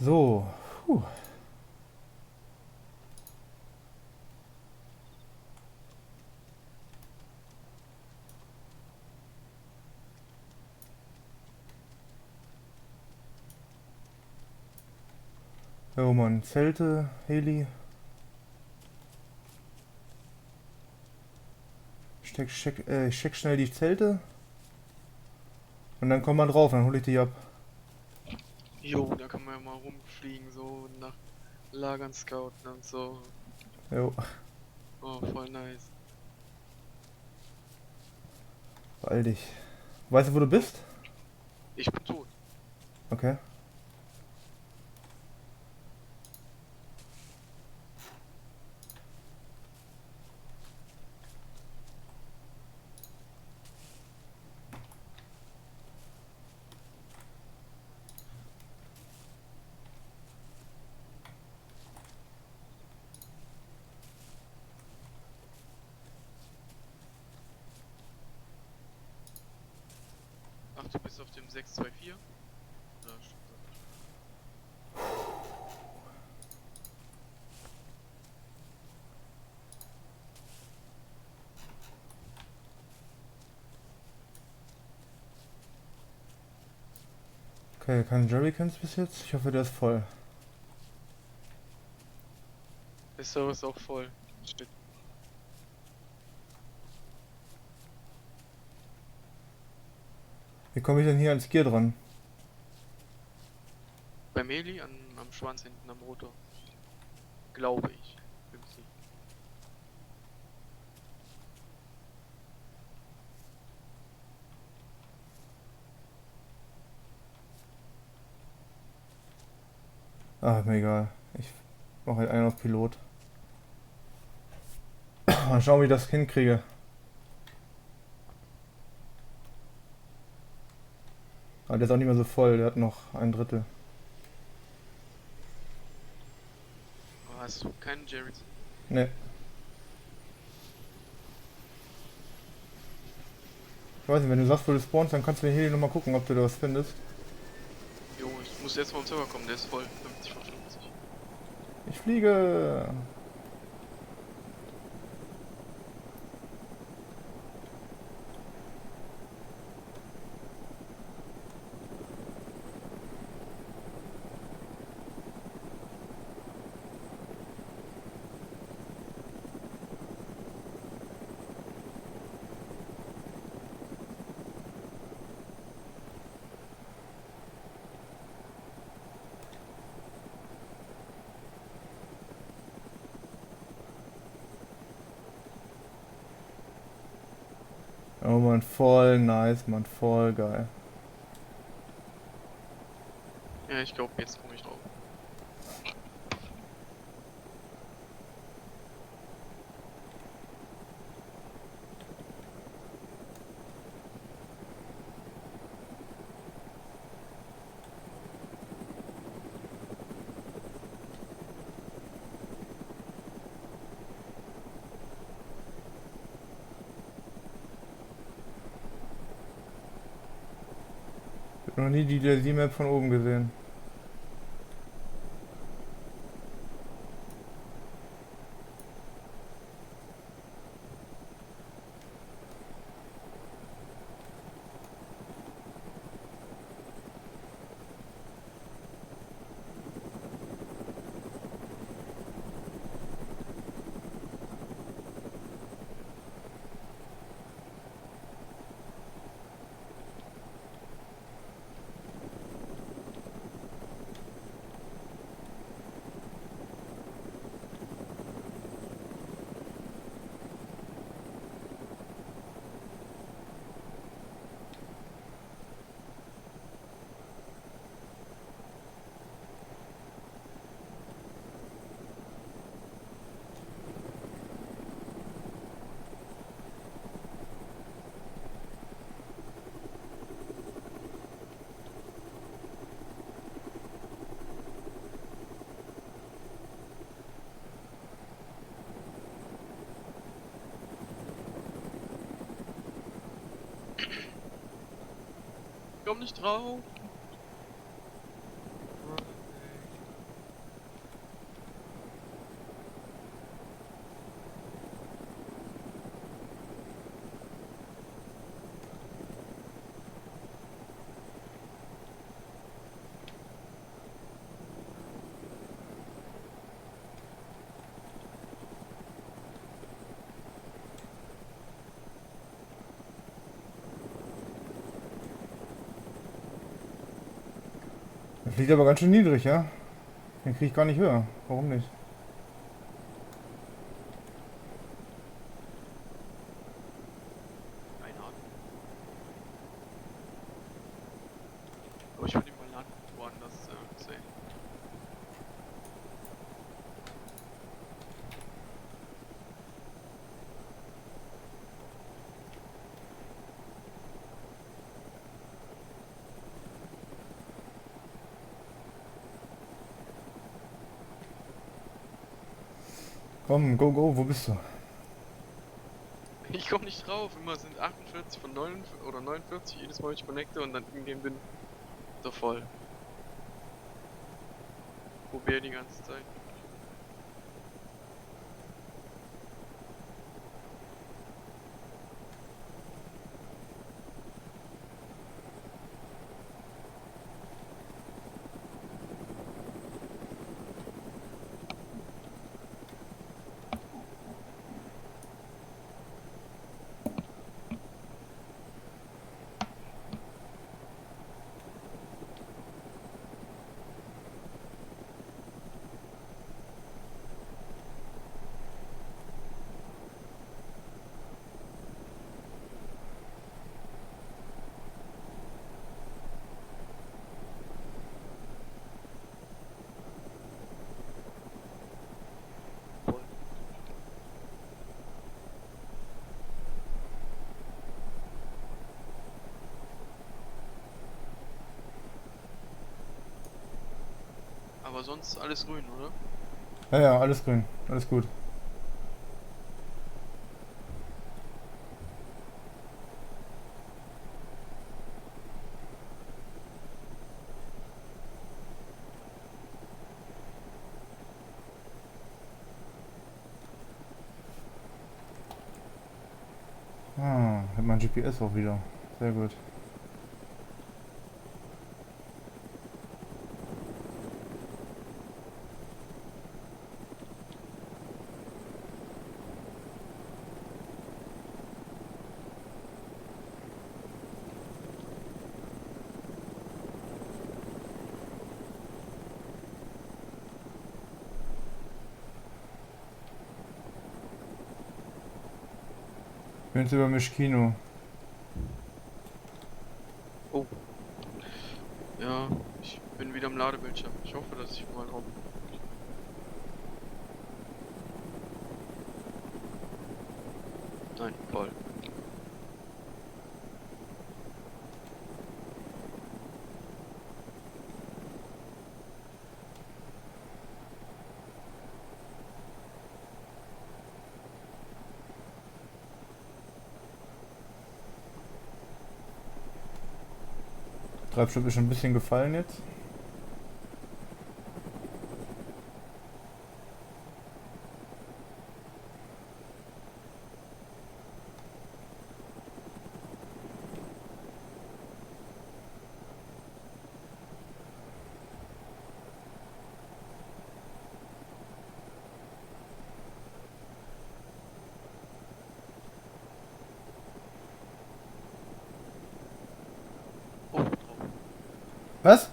So, puh. Jo Mann, Zelte, Heli. Ich check schnell die Zelte und dann komm mal drauf, dann hol ich dich ab. Jo, da kann man ja mal rumfliegen, so nach Lagern scouten und so. Jo, Oh, voll nice. beeil dich. Weißt du, wo du Jo, bist? ich bin tot. Okay. Ach, du bist auf dem 624? Ja, stimmt das nicht. Okay, keine Jerrycans bis jetzt. Ich hoffe, der ist voll. Der Server ist auch voll. Steht Wie komme ich denn hier ans Gear dran? beim Heli am Schwanz hinten am Rotor. Glaube ich. Bin mir sicher. Ah, mir egal. Ich mache halt einen auf Pilot. Mal schauen, wie ich das hinkriege. Aber der ist auch nicht mehr so voll, der hat noch ein Drittel. Oh, hast du keinen Jerry's? Ne. Ich weiß nicht, wenn du sagst, wo du spawnst, dann kannst du den Heli nochmal gucken, ob du da was findest. Jo, ich muss jetzt mal am Server kommen, der ist voll. 50 von 50. Ich fliege! Oh man, voll nice, man, voll geil. Ja, ich glaube, jetzt komme ich drauf. Ich hab noch nie die DayZ-Map von oben gesehen. Komm nicht drauf! Der fliegt aber ganz schön niedrig, ja? Den kriege ich gar nicht höher. Warum nicht? Keine Ahnung. Aber ich würde ihn mal landen, woanders sehen. Komm, go, go, wo bist du? Ich komme nicht drauf, immer sind 48 von 49 oder 49 jedes Mal, wenn ich connecte und dann in-game bin, so voll. Probier die ganze Zeit. Voll. Aber sonst alles grün, oder? Ja, ja, alles grün. Alles gut. Ah, hat mein GPS auch wieder. Sehr gut. Ich bin jetzt über Mischkino. Oh, ja, ich bin wieder am Ladebildschirm. Ich hoffe, dass ich mal drauf. Nein, voll. Treibstoff ist schon ein bisschen gefallen jetzt. Oh, drauf. Was?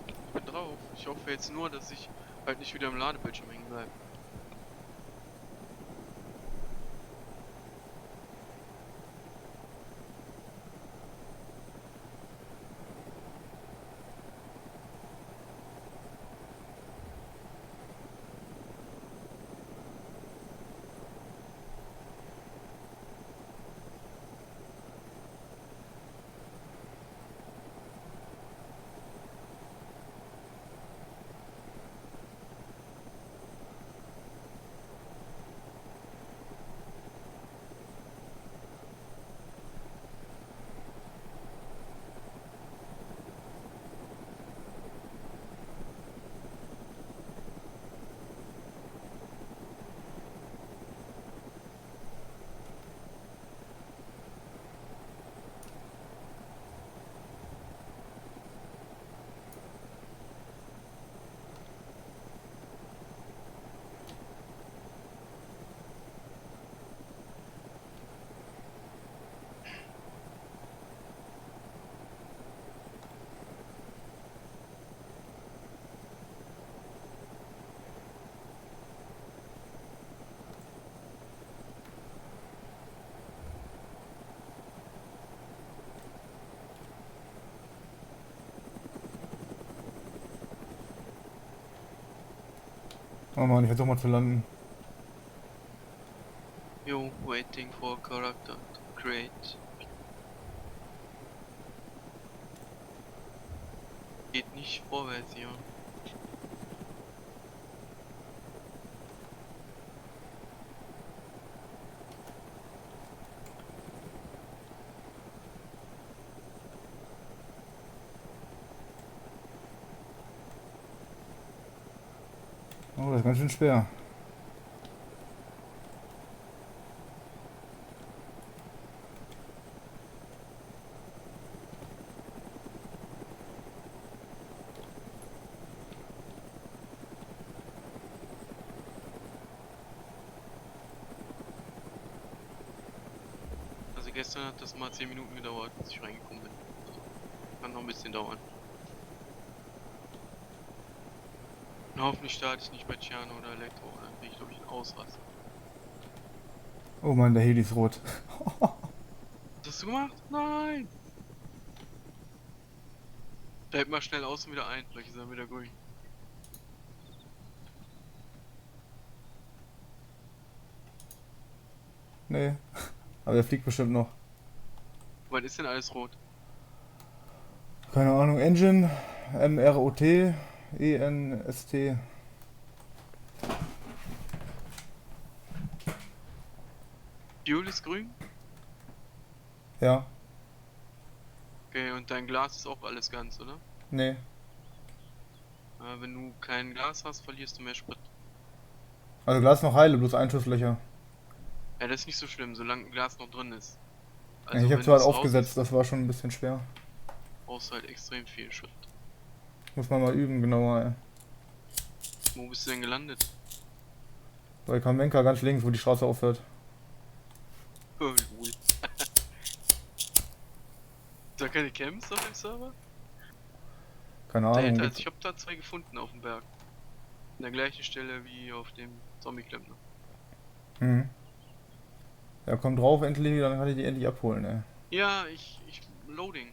Ich bin drauf. Ich hoffe jetzt nur, dass ich halt nicht wieder am Ladebildschirm hängen bleibe. Oh Mann, ich versuche mal zu landen. Yo, waiting for character to create. Geht nicht vorwärts hier. Oh, das ist ganz schön schwer. Also gestern hat das mal 10 Minuten gedauert, bis ich reingekommen bin. Also, kann noch ein bisschen dauern. Und hoffentlich starte ich nicht bei Ciano oder Elektro, dann bin ich glaube ich ein Ausraster. Oh Mann, der Heli ist rot. Was hast du gemacht? Nein! Bleib mal schnell aus und wieder ein, vielleicht ist er wieder grün. Nee. Aber der fliegt bestimmt noch. Wann ist denn alles rot? Keine Ahnung. Engine. MROT. ENST. Fuel ist grün? Ja. Okay, und dein Glas ist auch alles ganz, oder? Nee. Wenn du kein Glas hast, verlierst du mehr Sprit. Also Glas noch heile, bloß Einschusslöcher. Ja, das ist nicht so schlimm, solange ein Glas noch drin ist. Ja, Also ich habe wenn zwar halt das raus aufgesetzt, ist, das war schon ein bisschen schwer. brauchst du halt extrem viel Sprit. Muss man mal üben, genauer. Ey. Wo bist du denn gelandet? Bei Kamenka ganz links, wo die Straße aufhört. Oh, cool. Ist da keine Camps auf dem Server? Keine Da Ahnung. hätte, also Gibt's... ich habe da 2 gefunden auf dem Berg. An der gleichen Stelle wie auf dem Zombie-Klempner. Mhm. Ja, komm drauf endlich, dann kann ich die endlich abholen, ey. Ja, ich Loading.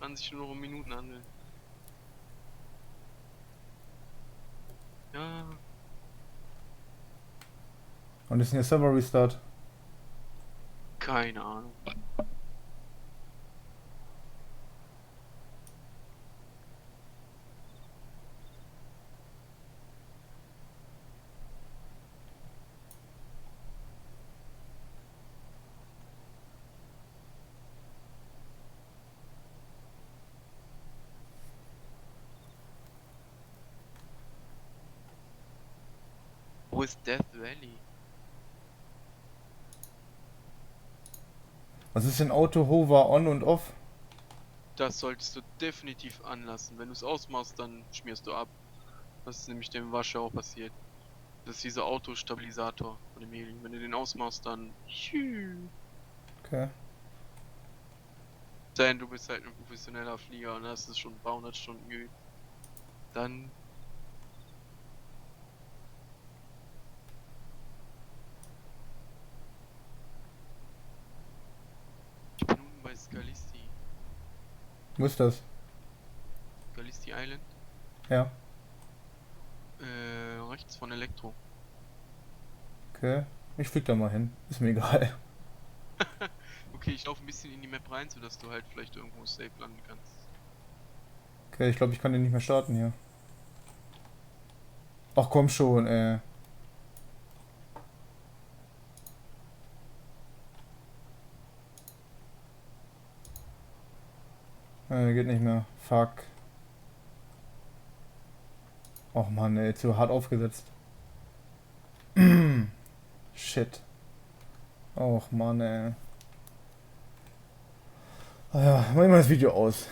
Kann sich nur noch um Minuten handeln. Ja, Und ist hier Server Restart. keine Ahnung. Wo ist Death Valley? Was ist denn Auto Hover on und off? Das solltest du definitiv anlassen. Wenn du es ausmachst, dann schmierst du ab. Das ist nämlich dem Wascher auch passiert. Das ist dieser Autostabilisator von dem Heli. Wenn du den ausmachst, dann... Okay. Denn du bist halt ein professioneller Flieger und hast es schon ein paar hundert Stunden geübt. Dann... Ich bin unten bei Scalisti. Wo ist das? Scalisti Island. Ja. Rechts von Elektro. Okay. Ich flieg da mal hin. Ist mir egal. Okay, ich laufe ein bisschen in die Map rein, sodass du halt vielleicht irgendwo safe landen kannst. Okay, ich glaube, ich kann den nicht mehr starten hier. Ach komm schon, ey. Geht nicht mehr. Fuck. Och Mann, ey, zu hart aufgesetzt. Shit. Och Mann, ey. Ah ja, mach ich mal das Video aus.